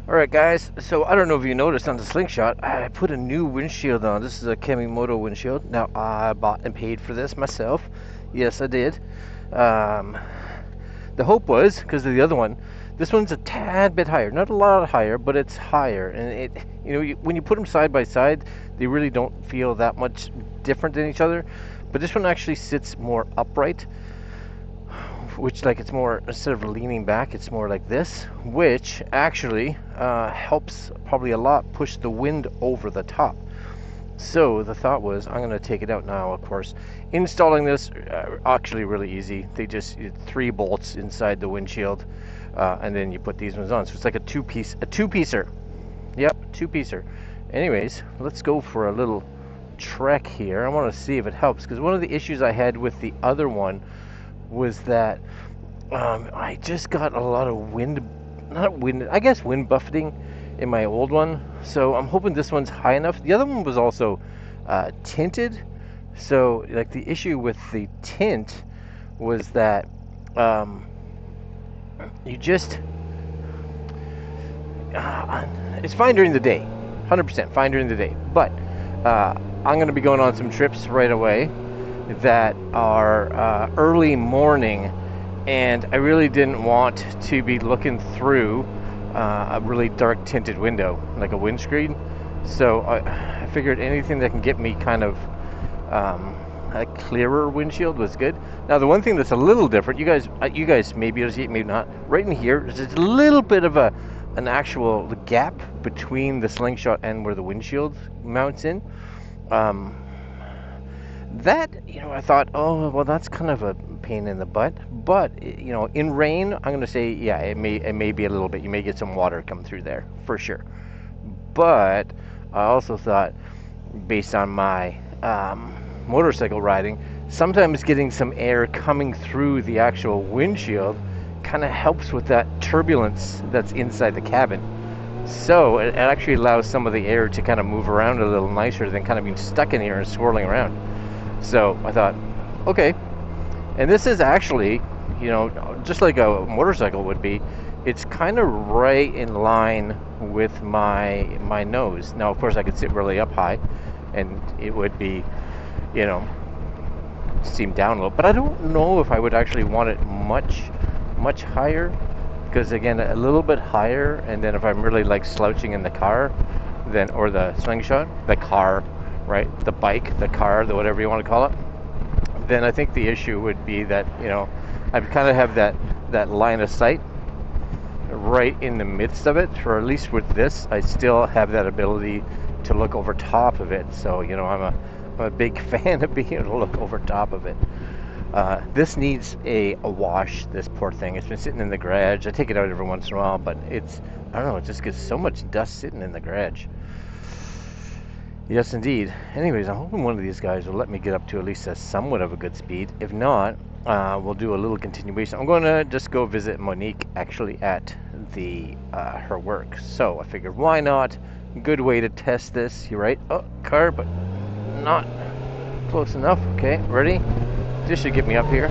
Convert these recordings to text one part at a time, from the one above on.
Alright guys, so I don't know if you noticed on the Slingshot, I put a new windshield on. This is a Kemimoto windshield. Now, I bought and paid for this myself. Yes, I did. Um, the hope was, because of the other one, this one's a tad bit higher. Not a lot higher, but it's higher. And when you put them side by side, they really don't feel that much different than each other. But this one actually sits more upright, which, like, it's more, instead of leaning back, it's more like this, which actually helps probably a lot push the wind over the top. So the thought was, I'm going to take it out now. Of course, installing this actually really easy. They just 3 bolts inside the windshield, and then you put these ones on. So it's like a two-piecer. Yep, two-piecer. Anyways, let's go for a little trek here. I want to see if it helps, because one of the issues I had with the other one was that I just got a lot of wind buffeting in my old one. So I'm hoping this one's high enough. The other one was also tinted. So, like, the issue with the tint was that you just it's fine during the day, 100% fine during the day. But I'm going to be going on some trips right away that are early morning, and I really didn't want to be looking through a really dark tinted window like a windscreen. So I figured anything that can get me kind of a clearer windshield was good. Now, the one thing that's a little different, you guys maybe see it, maybe not, right in here there's a little bit of an actual gap between the Slingshot and where the windshield mounts in. That, I thought, oh, well, that's kind of a pain in the butt. But, in rain, I'm going to say, yeah, it may be a little bit. You may get some water come through there, for sure. But I also thought, based on my motorcycle riding, sometimes getting some air coming through the actual windshield kind of helps with that turbulence that's inside the cabin. So it actually allows some of the air to kind of move around a little nicer than kind of being stuck in here and swirling around. So I thought, okay. And this is actually, just like a motorcycle would be, it's kind of right in line with my nose. Now, of course, I could sit really up high, and it would be, seem down a little. But I don't know if I would actually want it much higher, because again, a little bit higher, and then if I'm really like slouching in the car, then, or the Slingshot, the car, right, the bike, the car, the whatever you want to call it, then I think the issue would be that, I'd kind of have that line of sight right in the midst of it. For at least with this, I still have that ability to look over top of it. So, I'm a big fan of being able to look over top of it. This needs a wash, this poor thing. It's been sitting in the garage. I take it out every once in a while, but I don't know, it just gets so much dust sitting in the garage. Yes, indeed. Anyways, I'm hoping one of these guys will let me get up to at least a somewhat of a good speed. If not, we'll do a little continuation. I'm going to just go visit Monique, actually, at her work. So I figured, why not? Good way to test this. You're right. Oh, car, but not close enough. Okay, ready? This should get me up here.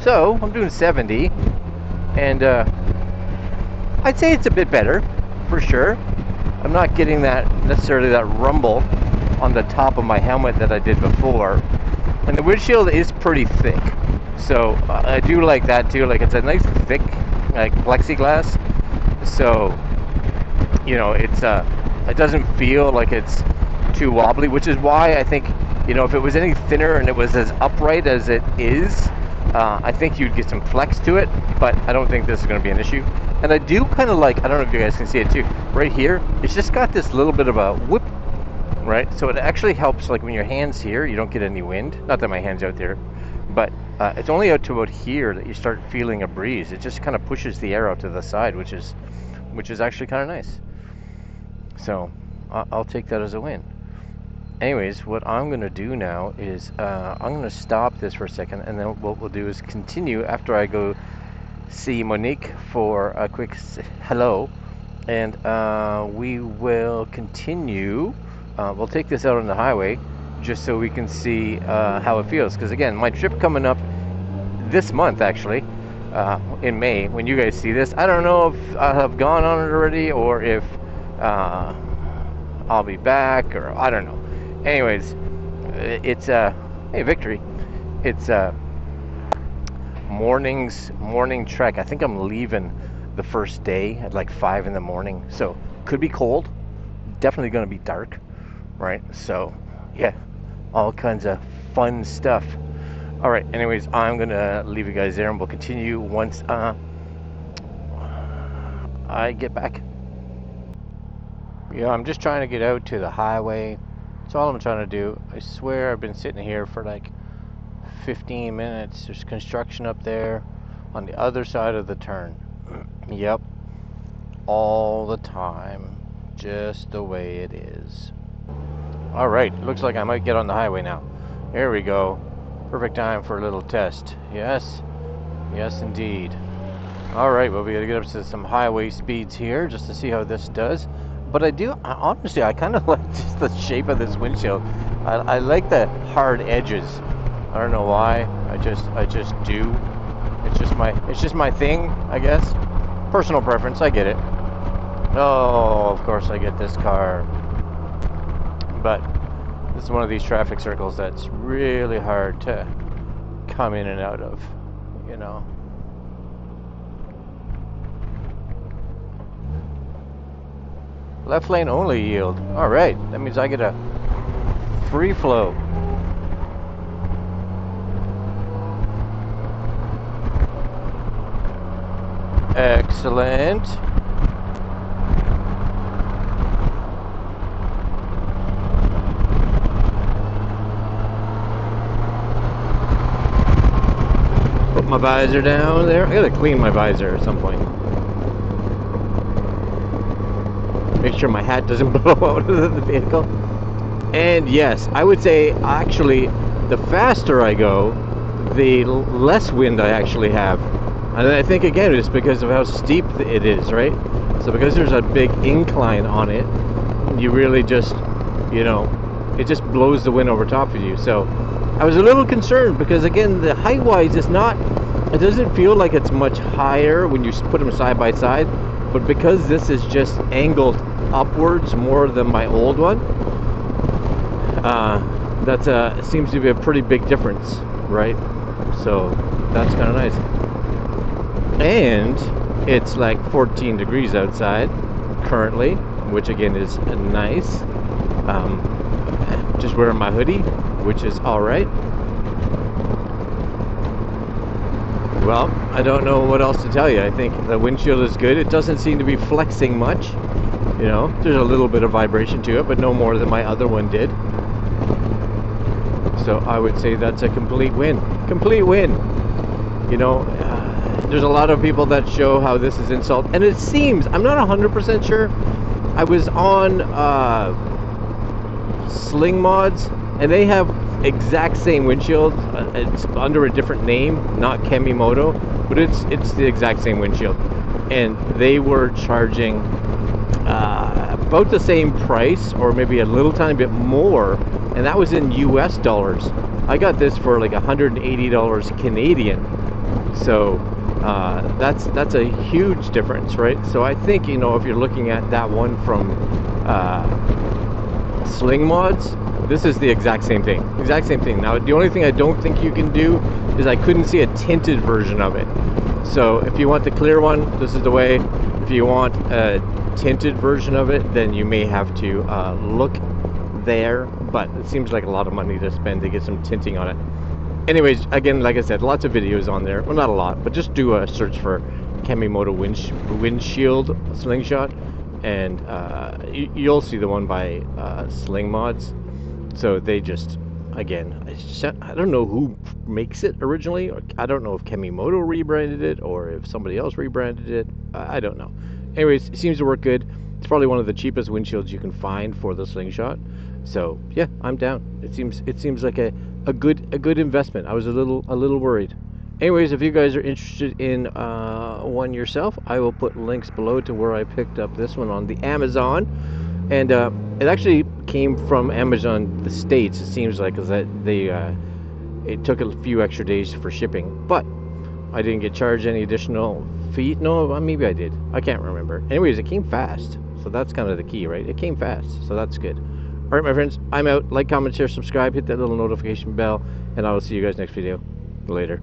So I'm doing 70, and I'd say it's a bit better, for sure. I'm not getting necessarily that rumble on the top of my helmet that I did before. And the windshield is pretty thick, so I do like that too. Like, it's a nice thick, like, plexiglass. So, it doesn't feel like it's too wobbly, which is why I think, if it was any thinner and it was as upright as it is, I think you'd get some flex to it, but I don't think this is going to be an issue. And I do kind of like, I don't know if you guys can see it too, right here, it's just got this little bit of a whip, right? So it actually helps, like, when your hand's here, you don't get any wind. Not that my hand's out there, but it's only out to about here that you start feeling a breeze. It just kind of pushes the air out to the side, which is actually kind of nice. So I'll take that as a win. Anyways, what I'm going to do now is I'm going to stop this for a second, and then what we'll do is continue after I go see Monique for a quick hello, and we will continue. We'll take this out on the highway just so we can see how it feels, because again, my trip coming up this month, actually, in May when you guys see this. I don't know if I have gone on it already or if I'll be back, or I don't know. Anyways, it's hey, victory. It's morning trek. I think I'm leaving the first day at like 5 in the morning, so could be cold. Definitely going to be dark, right? So yeah, all kinds of fun stuff. All right, anyways, I'm gonna leave you guys there and we'll continue once I get back. Yeah, I'm just trying to get out to the highway. That's all I'm trying to do. I swear I've been sitting here for like 15 minutes. There's construction up there on the other side of the turn. Yep, all the time, just the way it is. All right, looks like I might get on the highway now. Here we go. Perfect time for a little test. Yes, yes indeed. All right, well, we gotta get up to some highway speeds here just to see how this does. But honestly, I kind of like just the shape of this windshield. I like the hard edges. I don't know why. I just do. It's just my thing, I guess. Personal preference. I get it. Oh, of course I get this car. But this is one of these traffic circles that's really hard to come in and out of, you know. Left lane only yield. All right, that means I get a free flow. Excellent. Put my visor down there. I gotta clean my visor at some point. Make sure my hat doesn't blow out of the vehicle. And yes, I would say actually the faster I go, the less wind I actually have. And I think again it's because of how steep it is, right? So because there's a big incline on it, you really just, you know, it just blows the wind over top of you. So I was a little concerned because again, the height-wise is not, it doesn't feel like it's much higher when you put them side by side, but because this is just angled upwards more than my old one, that seems to be a pretty big difference, right? So that's kind of nice. And it's like 14 degrees outside currently, which again is nice. Just wearing my hoodie, which is all right. Well, I don't know what else to tell you. I think the windshield is good. It doesn't seem to be flexing much. You know, there's a little bit of vibration to it, but no more than my other one did. So I would say that's a complete win. Complete win. You know, there's a lot of people that show how this is insult, and it seems, I'm not 100% sure. I was on Sling Mods, and they have exact same windshield. It's under a different name, not Kemimoto, but it's the exact same windshield. And they were charging about the same price, or maybe a little tiny bit more, and that was in US dollars. I got this for like $180 Canadian. So that's a huge difference, right? So I think, you know, if you're looking at that one from Sling Mods, this is the exact same thing. Exact same thing. Now, the only thing I don't think you can do is I couldn't see a tinted version of it. So if you want the clear one, this is the way. If you want a tinted version of it, then you may have to look there. But it seems like a lot of money to spend to get some tinting on it. Anyways, again, like I said, lots of videos on there. Well, not a lot, but just do a search for Kemimoto Windshield Slingshot, and you'll see the one by Sling Mods. So they just, again, I don't know who makes it originally. Or I don't know if Kemimoto rebranded it or if somebody else rebranded it. I don't know. Anyways, it seems to work good. It's probably one of the cheapest windshields you can find for the Slingshot. So yeah, I'm down. It seems like a good investment. I was a little worried. Anyways, if you guys are interested in one yourself, I will put links below to where I picked up this one on the Amazon. And it actually came from Amazon the States. It seems like, because it took a few extra days for shipping. But I didn't get charged any additional fee. No, maybe I did. I can't remember. Anyways, it came fast. So that's kind of the key, right? It came fast. So that's good. All right, my friends, I'm out. Like, comment, share, subscribe, hit that little notification bell, and I will see you guys next video. Later.